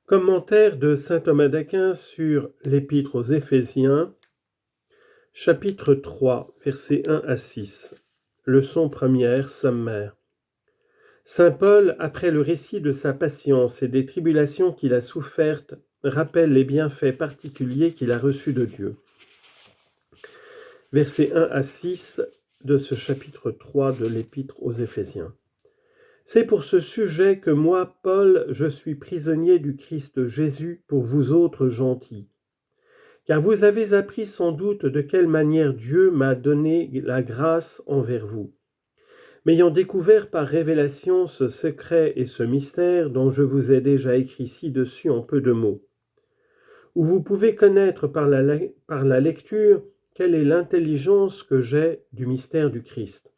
Commentaire de saint Thomas d'Aquin sur l'Épître aux Éphésiens, chapitre 3, versets 1 à 6. Leçon première, sommaire. Saint Paul, après le récit de sa patience et des tribulations qu'il a souffertes, rappelle les bienfaits particuliers qu'il a reçus de Dieu. Versets 1 à 6 de ce chapitre 3 de l'Épître aux Éphésiens. C'est pour ce sujet que moi, Paul, je suis prisonnier du Christ Jésus pour vous autres gentils. Car vous avez appris sans doute de quelle manière Dieu m'a donné la grâce envers vous, m'ayant découvert par révélation ce secret et ce mystère dont je vous ai déjà écrit ci-dessus en peu de mots, où vous pouvez connaître par la lecture quelle est l'intelligence que j'ai du mystère du Christ,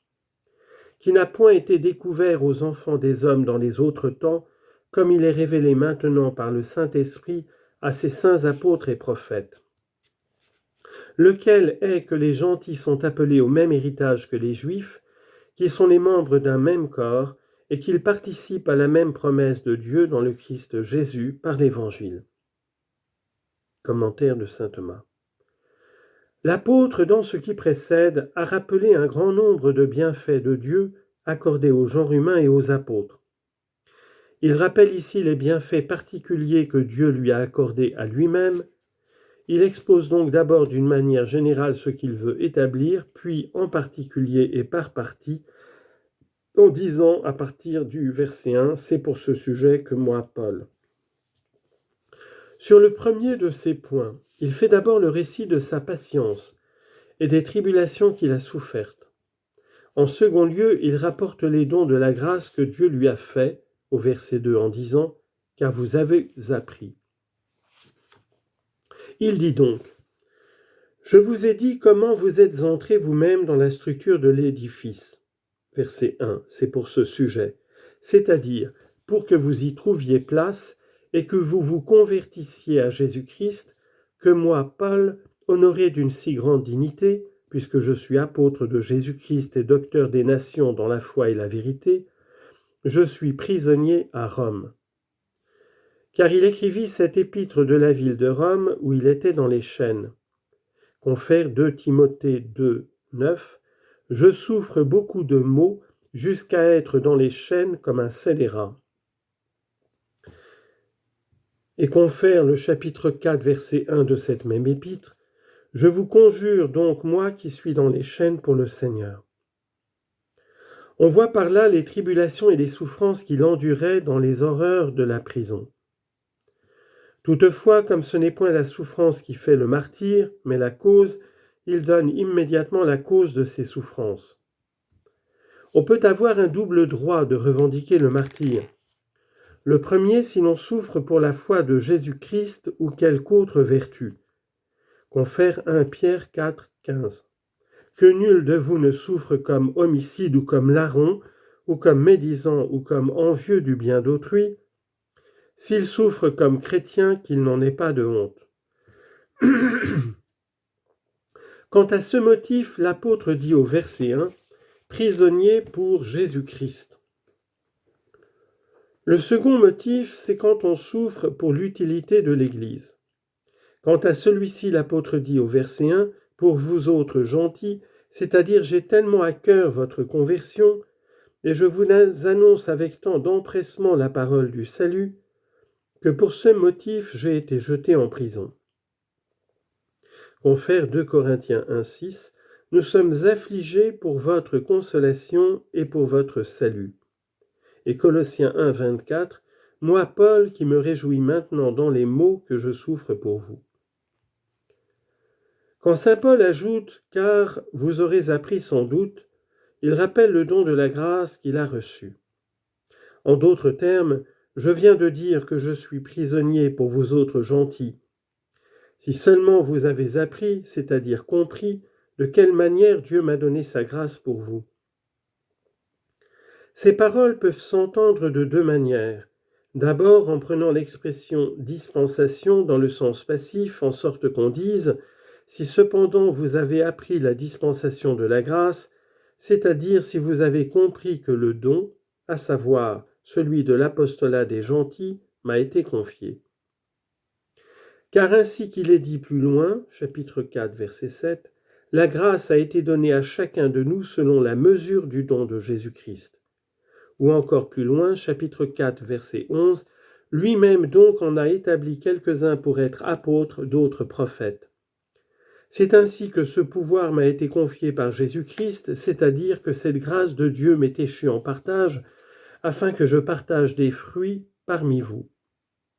qui n'a point été découvert aux enfants des hommes dans les autres temps, comme il est révélé maintenant par le Saint-Esprit à ses saints apôtres et prophètes. Lequel est que les gentils sont appelés au même héritage que les Juifs, qui sont les membres d'un même corps, et qu'ils participent à la même promesse de Dieu dans le Christ Jésus par l'Évangile. Commentaire de saint Thomas. L'apôtre, dans ce qui précède, a rappelé un grand nombre de bienfaits de Dieu accordés au genre humain et aux apôtres. Il rappelle ici les bienfaits particuliers que Dieu lui a accordés à lui-même. Il expose donc d'abord d'une manière générale ce qu'il veut établir, puis en particulier et par partie, en disant à partir du verset 1, « C'est pour ce sujet que moi, Paul ». Sur le premier de ces points, il fait d'abord le récit de sa patience et des tribulations qu'il a souffertes. En second lieu, il rapporte les dons de la grâce que Dieu lui a faits, au verset 2, en disant « Car vous avez appris ». Il dit donc « Je vous ai dit comment vous êtes entrés vous-même dans la structure de l'édifice. » Verset 1, c'est pour ce sujet, c'est-à-dire pour que vous y trouviez place et que vous vous convertissiez à Jésus-Christ, que moi, Paul, honoré d'une si grande dignité, puisque je suis apôtre de Jésus-Christ et docteur des nations dans la foi et la vérité, je suis prisonnier à Rome. Car il écrivit cette épître de la ville de Rome où il était dans les chaînes. Confère 2 Timothée 2, 9, « Je souffre beaucoup de maux jusqu'à être dans les chaînes comme un scélérat. » Et confère le chapitre 4, verset 1 de cette même épître, « Je vous conjure donc, moi qui suis dans les chaînes pour le Seigneur. » On voit par là les tribulations et les souffrances qu'il endurait dans les horreurs de la prison. Toutefois, comme ce n'est point la souffrance qui fait le martyr, mais la cause, il donne immédiatement la cause de ces souffrances. On peut avoir un double droit de revendiquer le martyr. Le premier, si l'on souffre pour la foi de Jésus-Christ ou quelque autre vertu. Confère 1 Pierre 4, 15. Que nul de vous ne souffre comme homicide ou comme larron, ou comme médisant ou comme envieux du bien d'autrui, s'il souffre comme chrétien, qu'il n'en ait pas de honte. Quant à ce motif, l'apôtre dit au verset 1, « Prisonnier pour Jésus-Christ ». Le second motif, c'est quand on souffre pour l'utilité de l'Église. Quant à celui-ci, l'apôtre dit au verset 1, « Pour vous autres gentils », c'est-à-dire j'ai tellement à cœur votre conversion, et je vous annonce avec tant d'empressement la parole du salut, que pour ce motif j'ai été jeté en prison. Confère 2 Corinthiens 1, 6, « Nous sommes affligés pour votre consolation et pour votre salut. » Et Colossiens 1, 24, « Moi, Paul, qui me réjouis maintenant dans les maux que je souffre pour vous. » Quand saint Paul ajoute « Car vous aurez appris sans doute », il rappelle le don de la grâce qu'il a reçu. En d'autres termes, je viens de dire que je suis prisonnier pour vous autres gentils. Si seulement vous avez appris, c'est-à-dire compris, de quelle manière Dieu m'a donné sa grâce pour vous. Ces paroles peuvent s'entendre de deux manières. D'abord en prenant l'expression « dispensation » dans le sens passif, en sorte qu'on dise « si cependant vous avez appris la dispensation de la grâce », c'est-à-dire si vous avez compris que le don, à savoir celui de l'apostolat des gentils, m'a été confié. Car ainsi qu'il est dit plus loin, chapitre 4, verset 7, la grâce a été donnée à chacun de nous selon la mesure du don de Jésus-Christ. Ou encore plus loin, chapitre 4, verset 11, lui-même donc en a établi quelques-uns pour être apôtres, d'autres prophètes. C'est ainsi que ce pouvoir m'a été confié par Jésus-Christ, c'est-à-dire que cette grâce de Dieu m'est échue en partage, afin que je partage des fruits parmi vous.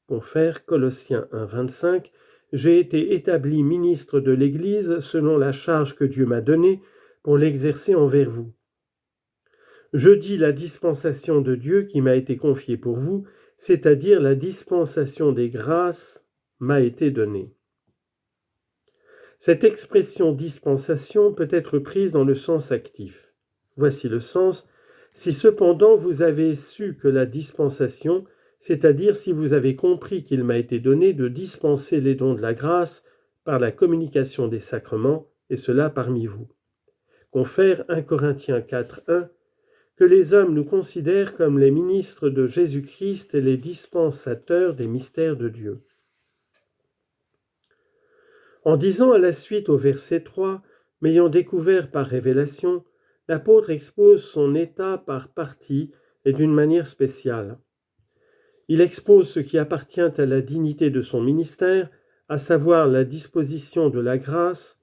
Confère Colossiens 1, 25, j'ai été établi ministre de l'Église selon la charge que Dieu m'a donnée pour l'exercer envers vous. Je dis la dispensation de Dieu qui m'a été confiée pour vous, c'est-à-dire la dispensation des grâces m'a été donnée. Cette expression dispensation peut être prise dans le sens actif. Voici le sens. Si cependant vous avez su que la dispensation, c'est-à-dire si vous avez compris qu'il m'a été donné de dispenser les dons de la grâce par la communication des sacrements, et cela parmi vous. Confère 1 Corinthiens 4, 1, que les hommes nous considèrent comme les ministres de Jésus-Christ et les dispensateurs des mystères de Dieu. En disant à la suite au verset 3, « M'ayant découvert par révélation », l'apôtre expose son état par partie et d'une manière spéciale. Il expose ce qui appartient à la dignité de son ministère, à savoir la disposition de la grâce,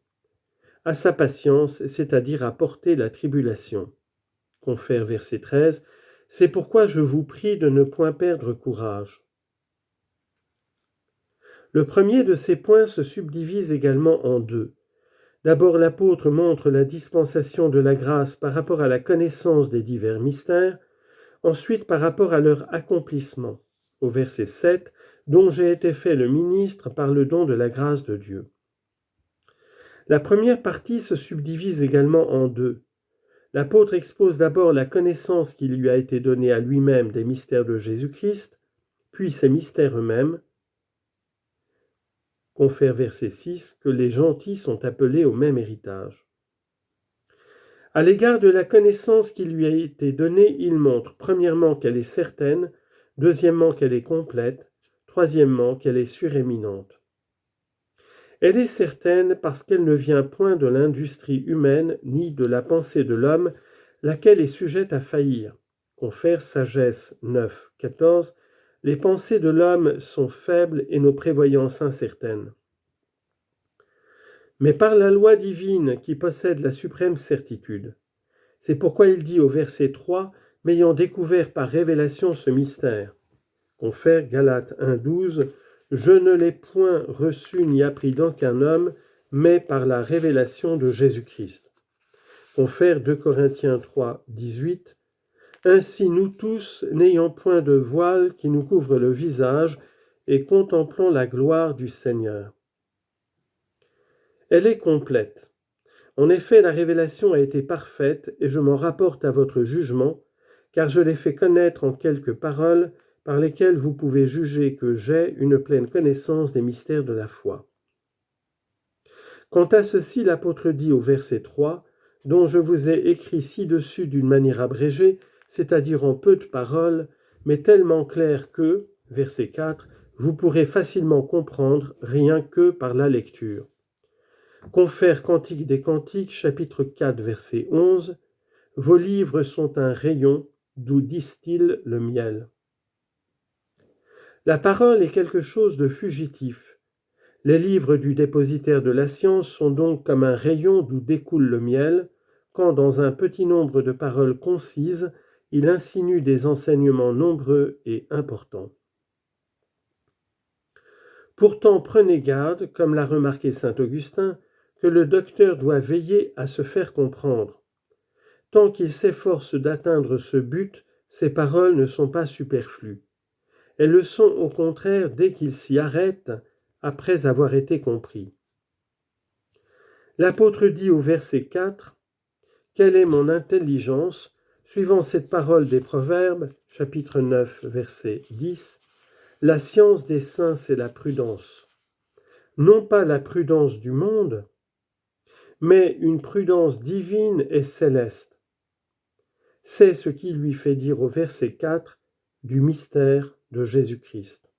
à sa patience, c'est-à-dire à porter la tribulation. Confère verset 13, « C'est pourquoi je vous prie de ne point perdre courage. » Le premier de ces points se subdivise également en deux. D'abord, l'apôtre montre la dispensation de la grâce par rapport à la connaissance des divers mystères, ensuite par rapport à leur accomplissement, au verset 7, dont j'ai été fait le ministre par le don de la grâce de Dieu. La première partie se subdivise également en deux. L'apôtre expose d'abord la connaissance qui lui a été donnée à lui-même des mystères de Jésus-Christ, puis ces mystères eux-mêmes. Confère verset 6 que les gentils sont appelés au même héritage. À l'égard de la connaissance qui lui a été donnée, il montre premièrement qu'elle est certaine, deuxièmement qu'elle est complète, troisièmement qu'elle est suréminente. Elle est certaine parce qu'elle ne vient point de l'industrie humaine ni de la pensée de l'homme, laquelle est sujette à faillir. Confère Sagesse 9, 14, « Les pensées de l'homme sont faibles et nos prévoyances incertaines. » Mais par la loi divine qui possède la suprême certitude. C'est pourquoi il dit au verset 3, « M'ayant découvert par révélation ce mystère. » Confère Galates 1, 12, « Je ne l'ai point reçu ni appris d'aucun homme, mais par la révélation de Jésus-Christ. » Confère 2 Corinthiens 3, 18, « Ainsi nous tous, n'ayant point de voile qui nous couvre le visage, et contemplant la gloire du Seigneur. » Elle est complète. En effet, la révélation a été parfaite, et je m'en rapporte à votre jugement, car je l'ai fait connaître en quelques paroles, par lesquelles vous pouvez juger que j'ai une pleine connaissance des mystères de la foi. Quant à ceci, l'apôtre dit au verset 3, « dont je vous ai écrit ci-dessus d'une manière abrégée, c'est-à-dire en peu de paroles, mais tellement claire que, verset 4, vous pourrez facilement comprendre rien que par la lecture. » Confère Cantique des Cantiques, chapitre 4, verset 11, « Vos livres sont un rayon d'où distille le miel. » La parole est quelque chose de fugitif. Les livres du dépositaire de la science sont donc comme un rayon d'où découle le miel, quand dans un petit nombre de paroles concises, il insinue des enseignements nombreux et importants. Pourtant, prenez garde, comme l'a remarqué saint Augustin, que le docteur doit veiller à se faire comprendre. Tant qu'il s'efforce d'atteindre ce but, ses paroles ne sont pas superflues. Elles le sont au contraire dès qu'il s'y arrête, après avoir été compris. L'apôtre dit au verset 4, « Quelle est mon intelligence ?» suivant cette parole des Proverbes, chapitre 9, verset 10, « La science des saints, c'est la prudence. Non pas la prudence du monde, mais une prudence divine et céleste. » C'est ce qui lui fait dire au verset 4 du mystère de Jésus-Christ.